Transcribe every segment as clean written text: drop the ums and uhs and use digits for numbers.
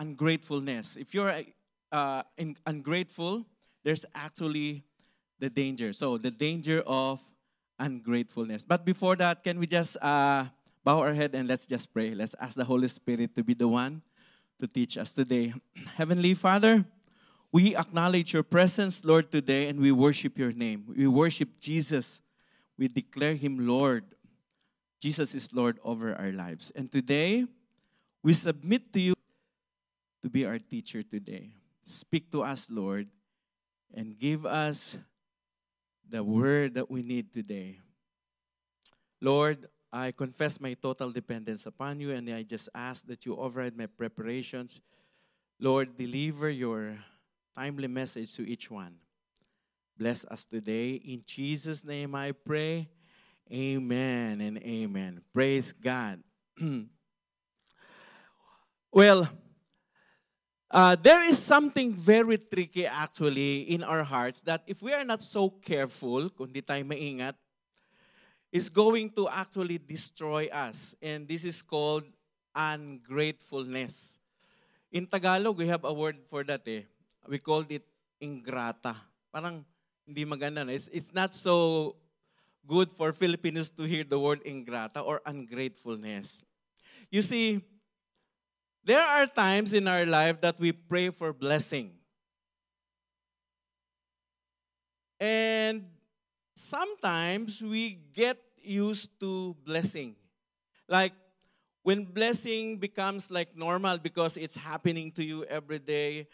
ungratefulness. If you're ungrateful, there's actually the danger. So the danger of ungratefulness. But before that, can we just bow our head and let's just pray. Let's ask the Holy Spirit to be the one to teach us today. Heavenly Father, we acknowledge your presence, Lord, today, and we worship your name. We worship Jesus. We declare him Lord. Jesus is Lord over our lives. And today, we submit to you to be our teacher today. Speak to us, Lord, and give us the word that we need today. Lord, I confess my total dependence upon you, and I just ask that you override my preparations. Lord, deliver your timely message to each one. Bless us today. In Jesus' name I pray. Amen and amen. Praise God. Well, there is something very tricky actually in our hearts that if we are not so careful, kung di tayo maingat, is going to actually destroy us. And this is called ungratefulness. In Tagalog, we have a word for that eh. We called it ingrata. Parang hindi maganda na. It's not so good for Filipinos to hear the word ingrata or ungratefulness. You see, there are times in our life that we pray for blessing. And sometimes we get used to blessing. Like when blessing becomes like normal because it's happening to you every day.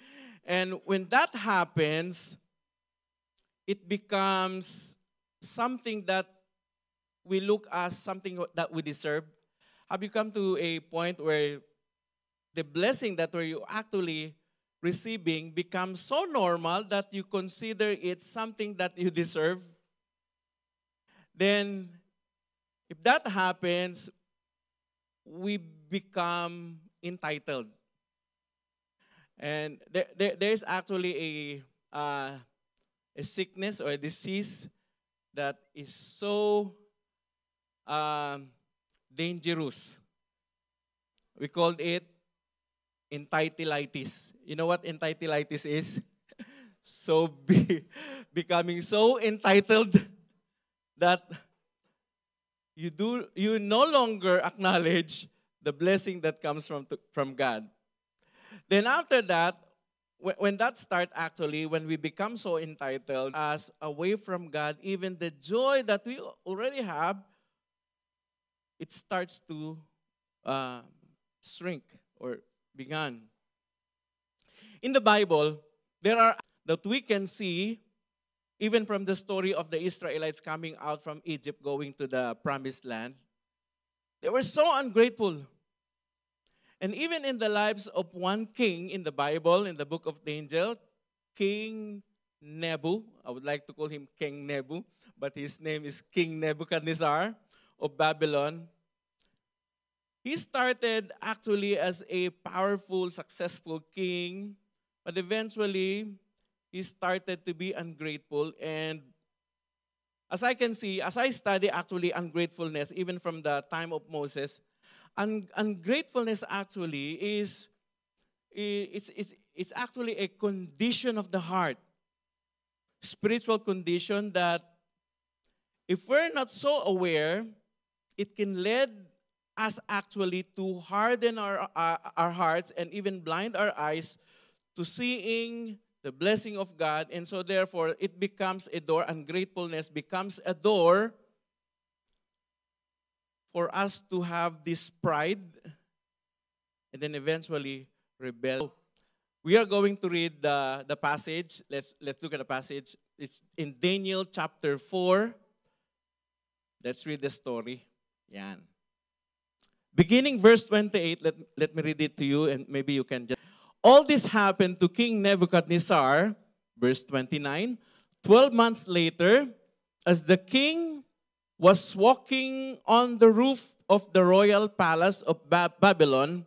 And when that happens, it becomes something that we look as something that we deserve. Have you come to a point where the blessing that you're actually receiving becomes so normal that you consider it something that you deserve? Then, if that happens, we become entitled. And there's actually a sickness or a disease that is so dangerous. We called it entitleitis. You know what entitleitis is? So becoming so entitled that you no longer acknowledge the blessing that comes from God. Then after that, when that starts actually, when we become so entitled as away from God, even the joy that we already have, it starts to shrink or began. In the Bible, there are that we can see, even from the story of the Israelites coming out from Egypt, going to the promised land. They were so ungrateful. And even in the lives of one king in the Bible, in the book of Daniel, King Nebu, I would like to call him King Nebu, but his name is King Nebuchadnezzar of Babylon. He started actually as a powerful, successful king, but eventually he started to be ungrateful. And as I can see, as I study actually ungratefulness, even from the time of Moses, ungratefulness actually is it's actually a condition of the heart, spiritual condition that if we're not so aware, it can lead us actually to harden our hearts and even blind our eyes to seeing the blessing of God. And so therefore, it becomes a door, ungratefulness becomes a door for us to have this pride and then eventually rebel. We are going to read the passage. Let's look at the passage. It's in Daniel chapter 4. Let's read the story. Yan. Beginning verse 28, let me read it to you and maybe you can just... All this happened to King Nebuchadnezzar, verse 29, 12 months later, as the king was walking on the roof of the royal palace of Babylon.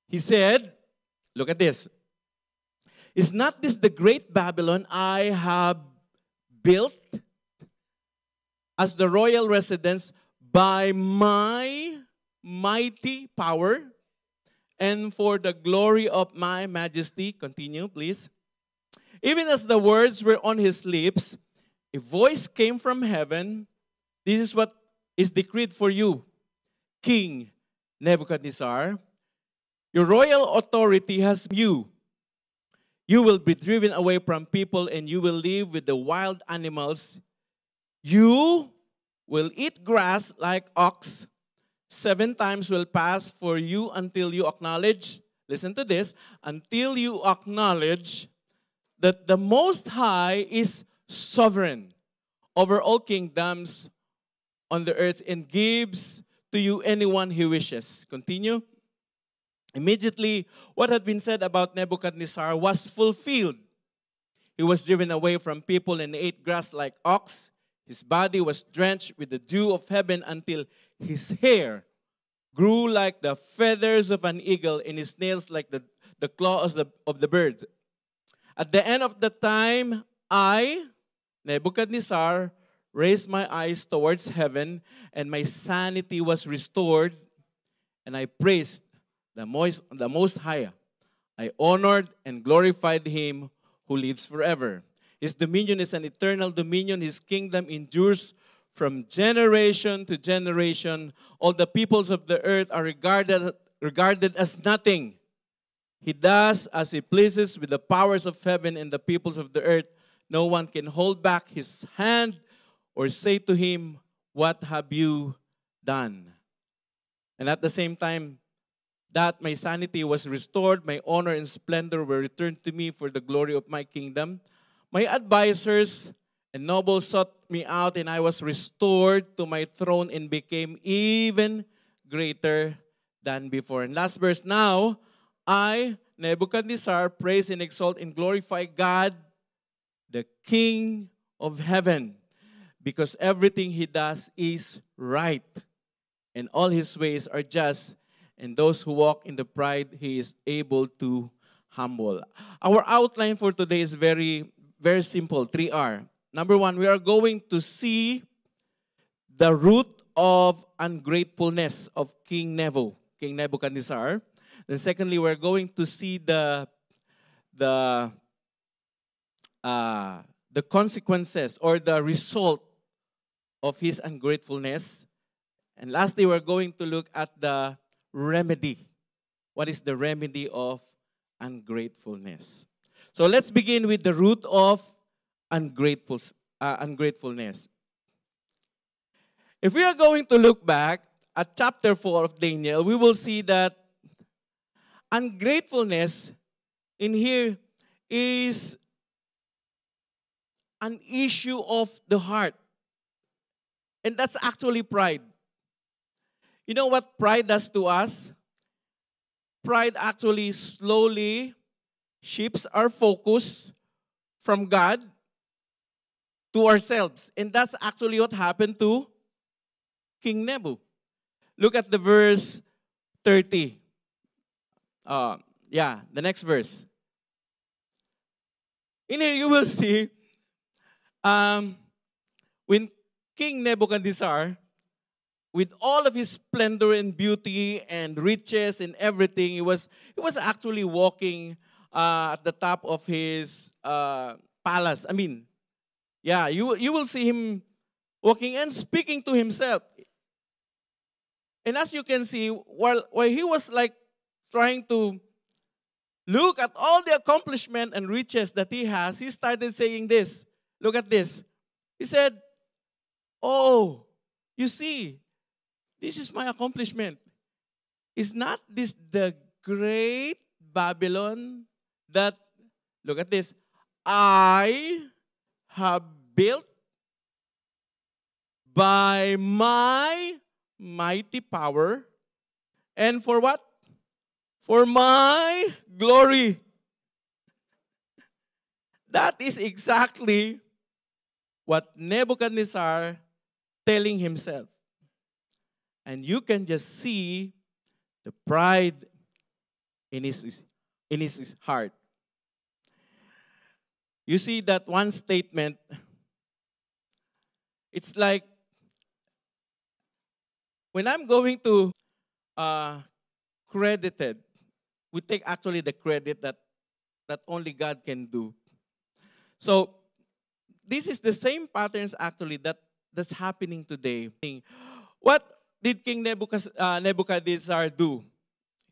He said, look at this. Is not this the great Babylon I have built as the royal residence by my mighty power and for the glory of my majesty. Continue, please. Even as the words were on his lips, a voice came from heaven. This is what is decreed for you, King Nebuchadnezzar. Your royal authority has you. You will be driven away from people and you will live with the wild animals. You will eat grass like ox. 7 times will pass for you until you acknowledge, listen to this, until you acknowledge that the Most High is sovereign over all kingdoms on the earth and gives to you anyone he wishes. Continue. Immediately, what had been said about Nebuchadnezzar was fulfilled. He was driven away from people and ate grass like ox. His body was drenched with the dew of heaven until his hair grew like the feathers of an eagle and his nails like the claws of the birds. At the end of the time, I, Nebuchadnezzar, raised my eyes towards heaven and my sanity was restored and I praised the Most High. I honored and glorified him who lives forever. His dominion is an eternal dominion. His kingdom endures from generation to generation. All the peoples of the earth are regarded as nothing. He does as he pleases with the powers of heaven and the peoples of the earth. No one can hold back his hand or say to him, what have you done? And at the same time, that my sanity was restored, my honor and splendor were returned to me for the glory of my kingdom. My advisors and nobles sought me out, and I was restored to my throne and became even greater than before. And last verse, now I, Nebuchadnezzar, praise and exalt and glorify God, the King of heaven, because everything he does is right, and all his ways are just, and those who walk in the pride he is able to humble. Our outline for today is very, very simple, 3R. Number 1, we are going to see the root of ungratefulness of King Nebuchadnezzar. Then secondly, we're going to see the consequences or the result of his ungratefulness. And lastly, we're going to look at the remedy. What is the remedy of ungratefulness? So let's begin with the root of ungratefulness. If we are going to look back at chapter 4 of Daniel, we will see that ungratefulness in here is an issue of the heart. And that's actually pride. You know what pride does to us? Pride actually slowly shifts our focus from God to ourselves. And that's actually what happened to King Nebu. Look at the verse 30. The next verse. In here you will see when King Nebuchadnezzar, with all of his splendor and beauty and riches and everything, he was actually walking at the top of his palace. I mean, yeah, you will see him walking and speaking to himself. And as you can see, while he was like trying to look at all the accomplishment and riches that he has, he started saying this. Look at this. He said, oh, you see, this is my accomplishment. Is not this the great Babylon that, look at this, I have built by my mighty power, and for what? For my glory. That is exactly what Nebuchadnezzar telling himself. And you can just see the pride in his heart. You see that one statement, it's like, when I'm going to uh, credited. We take actually the credit that only God can do. So this is the same patterns actually that's happening today. What did King Nebuchadnezzar do?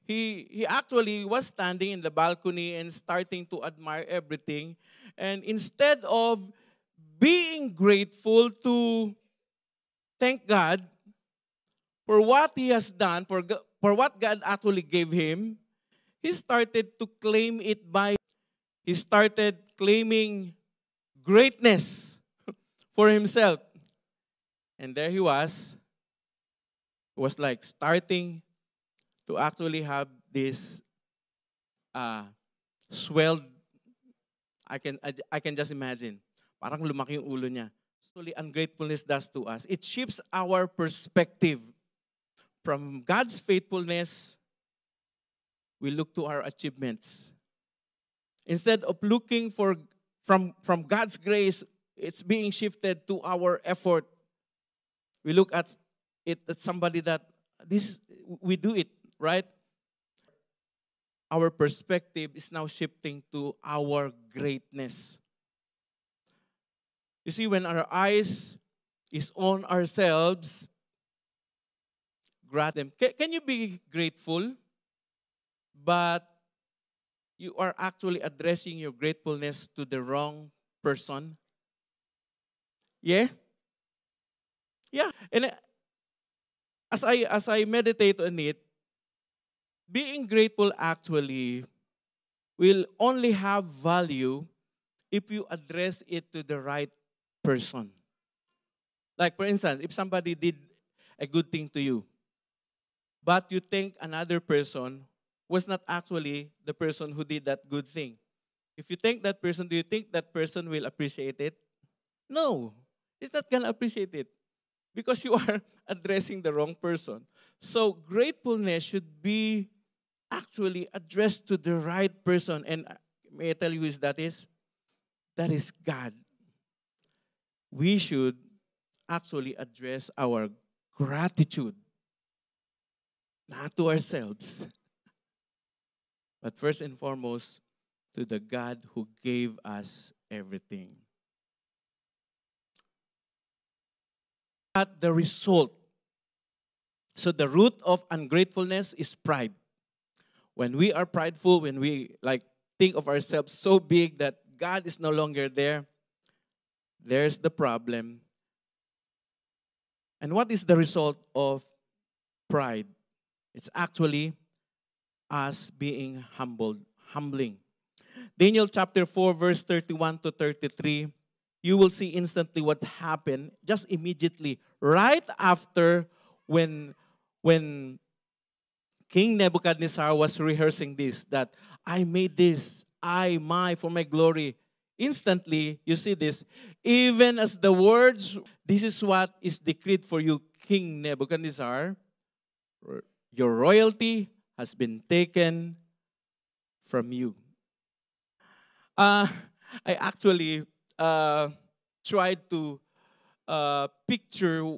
He actually was standing in the balcony and starting to admire everything. And instead of being grateful to thank God for what he has done, for what God actually gave him, he started to claim it by, he started claiming greatness for himself. And there he was like starting to actually have this uh, swelled, I can just imagine. Parang lumaki yung ulo niya. Actually, ungratefulness does to us. It shifts our perspective. From God's faithfulness, we look to our achievements. Instead of looking from God's grace, it's being shifted to our effort. We look at it as somebody that we do it, right? Our perspective is now shifting to our greatness. You see, when our eyes is on ourselves, grant them. Can you be grateful, but you are actually addressing your gratefulness to the wrong person? Yeah? Yeah. And as I meditate on it, being grateful actually will only have value if you address it to the right person. Like for instance, if somebody did a good thing to you, but you think another person was not actually the person who did that good thing. If you thank that person, do you think that person will appreciate it? No, he's not going to appreciate it because you are addressing the wrong person. So gratefulness should be actually addressed to the right person. And may I tell you who that is? That is God. We should actually address our gratitude, not to ourselves, but first and foremost to the God who gave us everything. At the result. So the root of ungratefulness is pride. When we are prideful, when we like think of ourselves so big that God is no longer there, there's the problem. And what is the result of pride? It's actually us being humbling. Daniel chapter 4, verse 31 to 33, you will see instantly what happened just immediately, right after when King Nebuchadnezzar was rehearsing this, that I made this, for my glory. Instantly, you see this, even as the words, this is what is decreed for you, King Nebuchadnezzar, your royalty has been taken from you. I actually tried to picture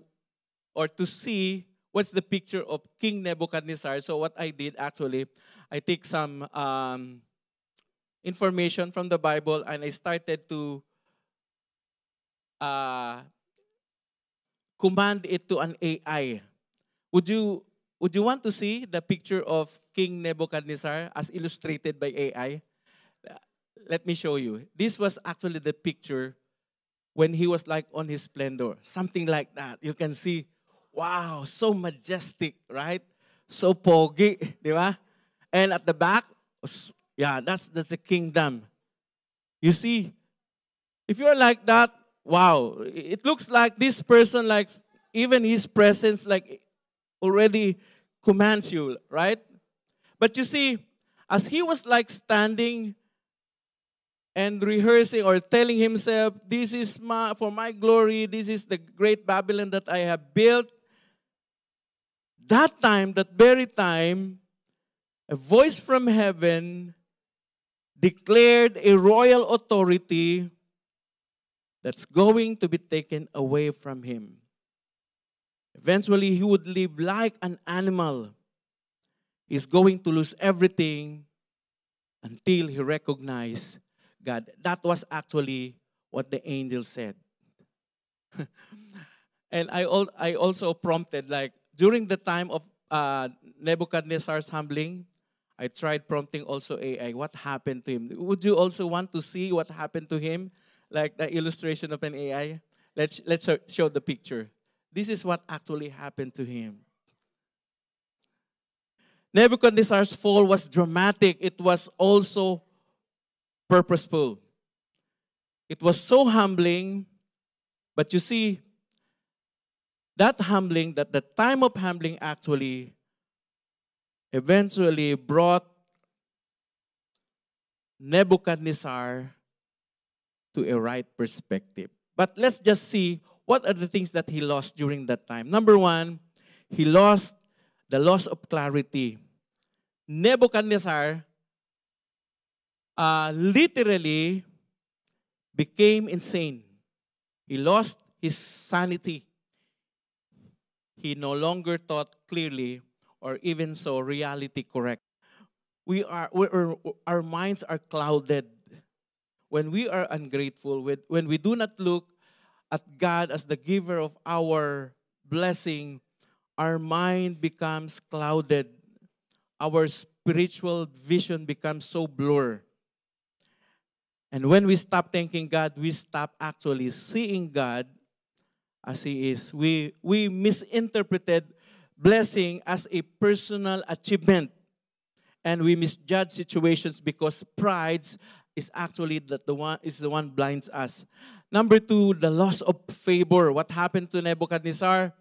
or to see what's the picture of King Nebuchadnezzar. So what I did actually, I take some information from the Bible and I started to command it to an AI. Would you want to see the picture of King Nebuchadnezzar as illustrated by AI? Let me show you. This was actually the picture when he was like on his splendor. Something like that. You can see, wow, so majestic, right? So pogi, di ba? And at the back, yeah, that's the kingdom. You see, if you're like that, wow, it looks like this person, like even his presence, like already commands you, right? But you see, as he was like standing and rehearsing or telling himself, this is for my glory, this is the great Babylon that I have built. That time, that very time, a voice from heaven declared a royal authority that's going to be taken away from him. Eventually, he would live like an animal. He's going to lose everything until he recognized God. That was actually what the angel said. And I also prompted, like, during the time of Nebuchadnezzar's humbling, I tried prompting also AI, what happened to him? Would you also want to see what happened to him? Like the illustration of an AI? Let's show the picture. This is what actually happened to him. Nebuchadnezzar's fall was dramatic. It was also purposeful. It was so humbling, but you see, that humbling, that the time of humbling actually eventually brought Nebuchadnezzar to a right perspective. But let's just see what are the things that he lost during that time. Number one, he lost the loss of clarity. Nebuchadnezzar literally became insane. He lost his sanity. He no longer thought clearly, or even so, reality correct. Our minds are clouded. When we are ungrateful, when we do not look at God as the giver of our blessing, our mind becomes clouded. Our spiritual vision becomes so blurred. And when we stop thanking God, we stop actually seeing God as He is. We misinterpreted blessing as a personal achievement. And we misjudge situations because pride is actually the one blinds us. Number two, the loss of favor. What happened to Nebuchadnezzar?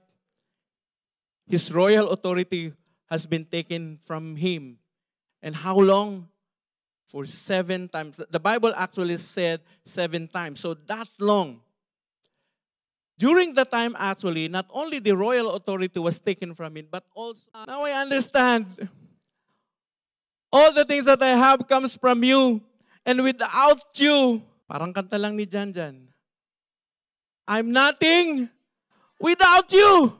His royal authority has been taken from him. And how long? For 7 times. The Bible actually said 7 times. So that long. During the time actually, not only the royal authority was taken from him, but also, now I understand. All the things that I have comes from you. And without you, parang kanta lang ni Jan Jan, I'm nothing without you.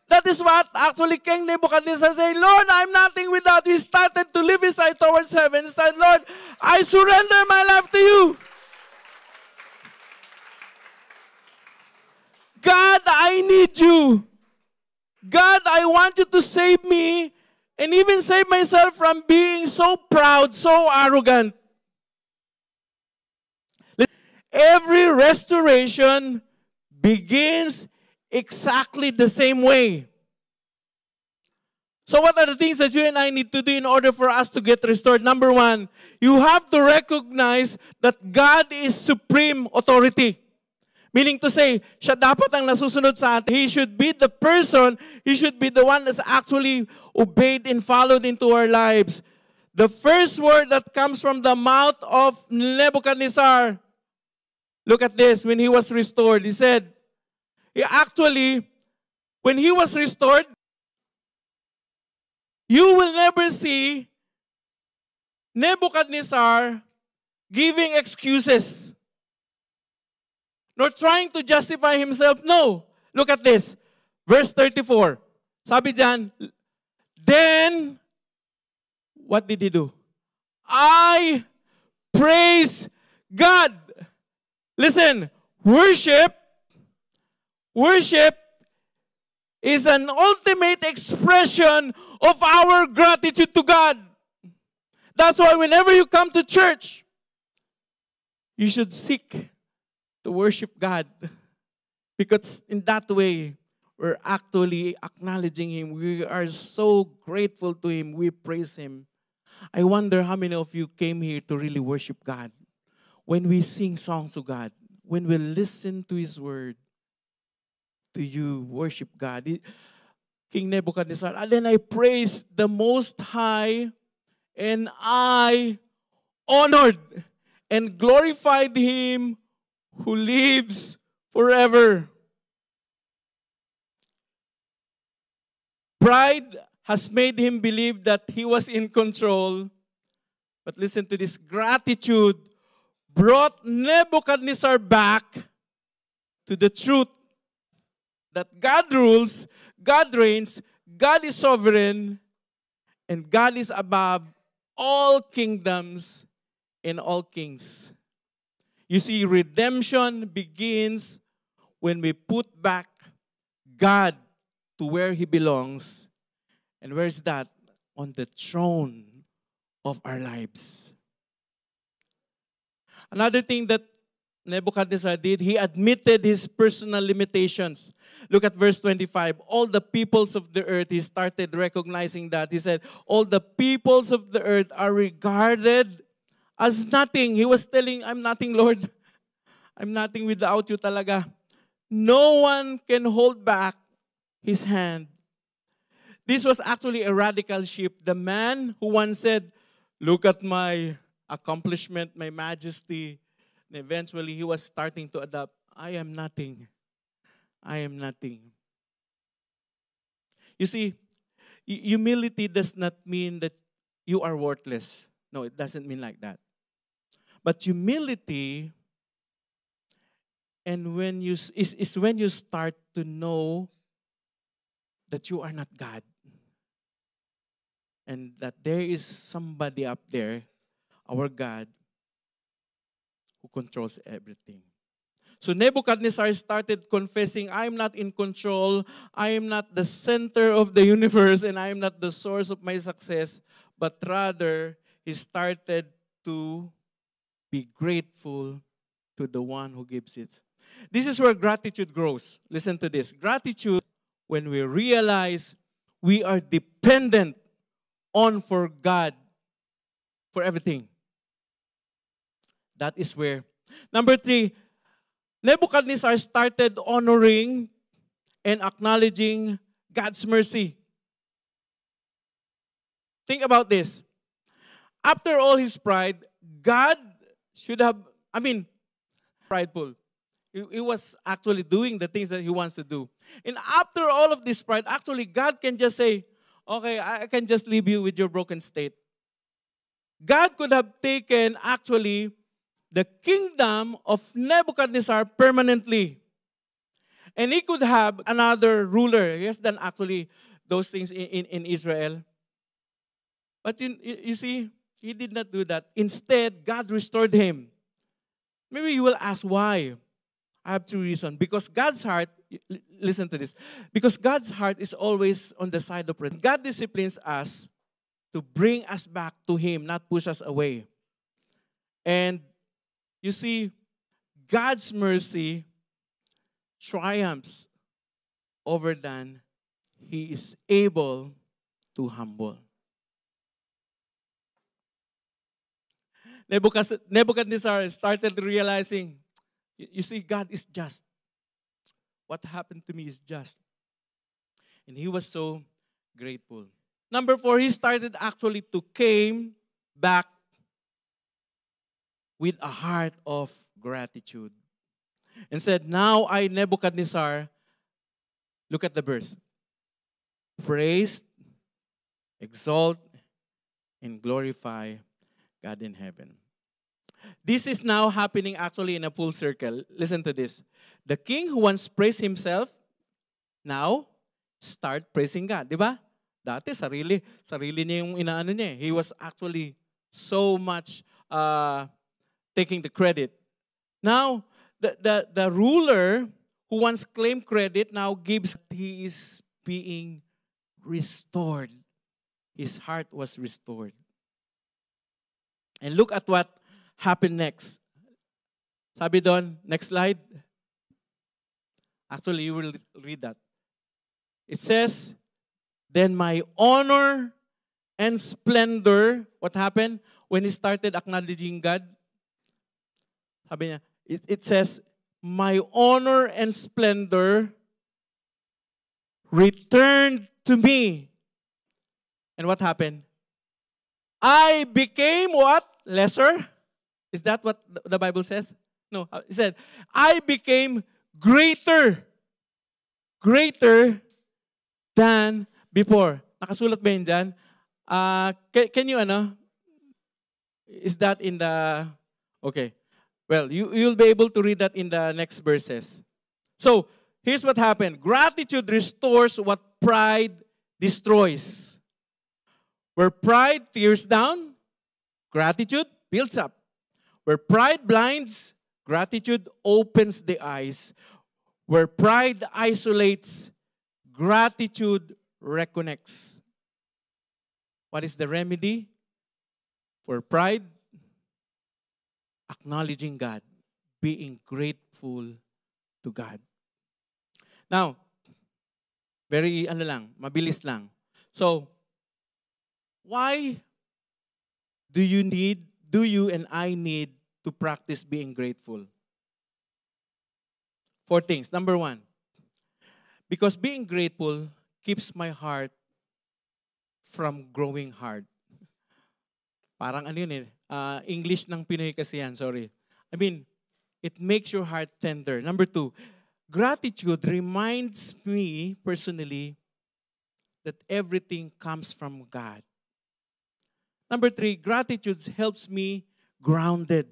That is what actually King Nebuchadnezzar said, Lord, I'm nothing without you. He started to lift his eye towards heaven. He said, Lord, I surrender my life to you. God, I need you. God, I want you to save me and even save myself from being so proud, so arrogant. Every restoration begins exactly the same way. So what are the things that you and I need to do in order for us to get restored? Number one, you have to recognize that God is supreme authority. Meaning to say, siya dapat ang nasusunod sa atin. He should be the person, he should be the one that's actually obeyed and followed into our lives. The first word that comes from the mouth of Nebuchadnezzar, look at this, when he was restored, he said, when he was restored, you will never see Nebuchadnezzar giving excuses, nor trying to justify himself. No. Look at this. Verse 34. Sabi dyan, then, what did he do? I praise God. Listen, worship is an ultimate expression of our gratitude to God. That's why whenever you come to church, you should seek to worship God. Because in that way, we're actually acknowledging Him. We are so grateful to Him. We praise Him. I wonder how many of you came here to really worship God. When we sing songs to God, when we listen to His Word, do you worship God? King Nebuchadnezzar, and then I praised the Most High, and I honored and glorified Him who lives forever. Pride has made him believe that he was in control. But listen to this. Gratitude brought Nebuchadnezzar back to the truth that God rules, God reigns, God is sovereign, And God is above all kingdoms and all kings. You see, redemption begins when we put back God to where He belongs. And where is that? On the throne of our lives. Another thing that Nebuchadnezzar did, he admitted his personal limitations. Look at verse 25. All the peoples of the earth, he started recognizing that. He said, all the peoples of the earth are regarded as nothing. He was telling, I'm nothing, Lord. I'm nothing without you talaga. No one can hold back his hand. This was actually a radical shift. The man who once said, look at my accomplishment, my majesty. And eventually, he was starting to adapt. I am nothing. I am nothing. You see, humility does not mean that you are worthless. No, it doesn't mean like that. But humility and is when you start to know that you are not God. And that there is somebody up there, our God, who controls everything. So Nebuchadnezzar started confessing, I am not in control, I am not the center of the universe, and I am not the source of my success, but rather, he started to be grateful to the one who gives it. This is where gratitude grows. Listen to this. Gratitude, when we realize we are dependent on for God for everything. That is where. Number 3, Nebuchadnezzar started honoring and acknowledging God's mercy. Think about this. After all his pride, God should have, prideful. He was actually doing the things that he wants to do. And after all of this pride, actually God can just say, okay, I can just leave you with your broken state. God could have taken actually the kingdom of Nebuchadnezzar permanently. And he could have another ruler. He has done actually those things in Israel. But you see, he did not do that. Instead, God restored him. Maybe you will ask why. I have 2 reasons. Because God's heart, listen to this, because God's heart is always on the side of prayer. God disciplines us to bring us back to Him, not push us away. And you see, God's mercy triumphs over than He is able to humble. Nebuchadnezzar started realizing, you see, God is just. What happened to me is just. And he was so grateful. Number 4, he started actually to came back with a heart of gratitude. And said, now I, Nebuchadnezzar, look at the verse, praise, exalt, and glorify God in heaven. This is now happening actually in a full circle. Listen to this. The king who once praised himself, now start praising God. Diba? Dati, sarili niya yung inaano niya. He was actually so much taking the credit. Now, the ruler who once claimed credit now gives, he is being restored. His heart was restored. And look at what happened next. Sabi doon, next slide. Actually, you will read that. It says, then my honor and splendor, what happened when he started acknowledging God? Sabi niya, it says, my honor and splendor returned to me. And what happened? I became what? Lesser? Is that what the Bible says? No, it said, I became greater. Greater than before. Nakasulat ba yun dyan? Can you, is that in the, okay. Well, you'll be able to read that in the next verses. So, here's what happened. Gratitude restores what pride destroys. Where pride tears down, gratitude builds up. Where pride blinds, gratitude opens the eyes. Where pride isolates, gratitude reconnects. What is the remedy for pride? Acknowledging God, being grateful to God. Now, very mabilis lang. So, why do you and I need to practice being grateful? 4 things. Number 1, because being grateful keeps my heart from growing hard. Parang ano yun eh, English ng Pinoy kasi yan, sorry. I mean, it makes your heart tender. Number 2, gratitude reminds me personally that everything comes from God. Number 3, gratitude helps me grounded.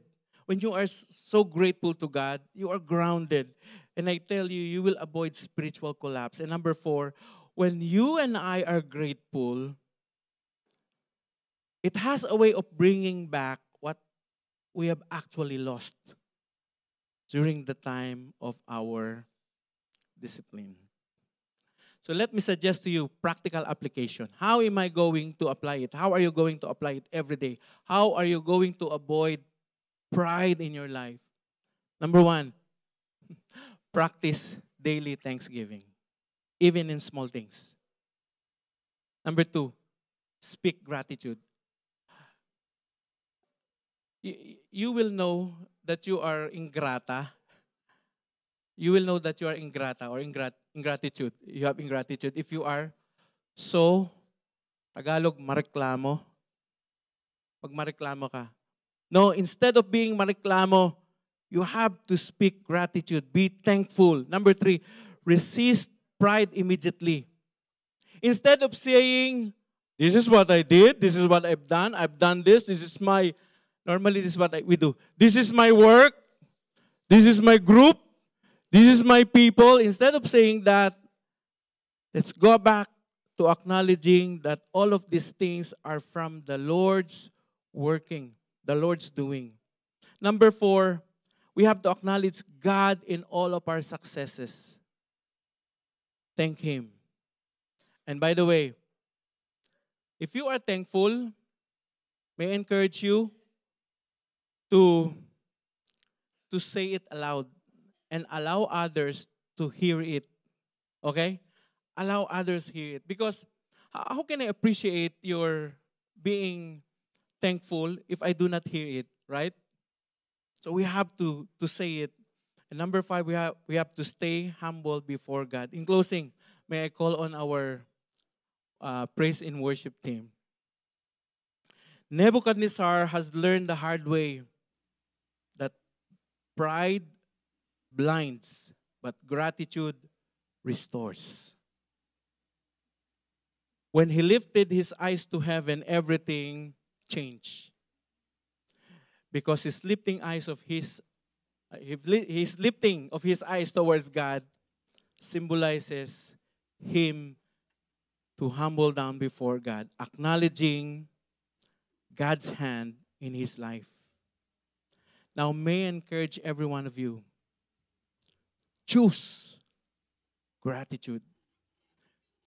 When you are so grateful to God, you are grounded. And I tell you, you will avoid spiritual collapse. And number 4, when you and I are grateful, it has a way of bringing back what we have actually lost during the time of our discipline. So let me suggest to you practical application. How am I going to apply it? How are you going to apply it every day? How are you going to avoid pride in your life? Number 1, practice daily thanksgiving, even in small things. Number 2, speak gratitude. You will know that you are ingrata. You will know that you are ingrata or ingratitude. You have ingratitude if you are so, Tagalog, mareklamo. Pag mareklamo ka. No, instead of being mareklamo, you have to speak gratitude. Be thankful. Number 3, resist pride immediately. Instead of saying, this is what I did, this is what I've done this is my, normally this is what we do. This is my work, this is my group, this is my people. Instead of saying that, let's go back to acknowledging that all of these things are from the Lord's working, the Lord's doing. Number 4, we have to acknowledge God in all of our successes. Thank Him. And by the way, if you are thankful, may I encourage you to say it aloud and allow others to hear it. Okay? Allow others hear it. Because how can I appreciate your being thankful if I do not hear it, right? So we have to say it. And number 5, we have to stay humble before God. In closing, may I call on our praise and worship team. Nebuchadnezzar has learned the hard way that pride blinds, but gratitude restores. When he lifted his eyes to heaven, everything changed. Because his lifting of his eyes towards God symbolizes him to humble down before God, acknowledging God's hand in his life. Now, may I encourage every one of you, choose gratitude.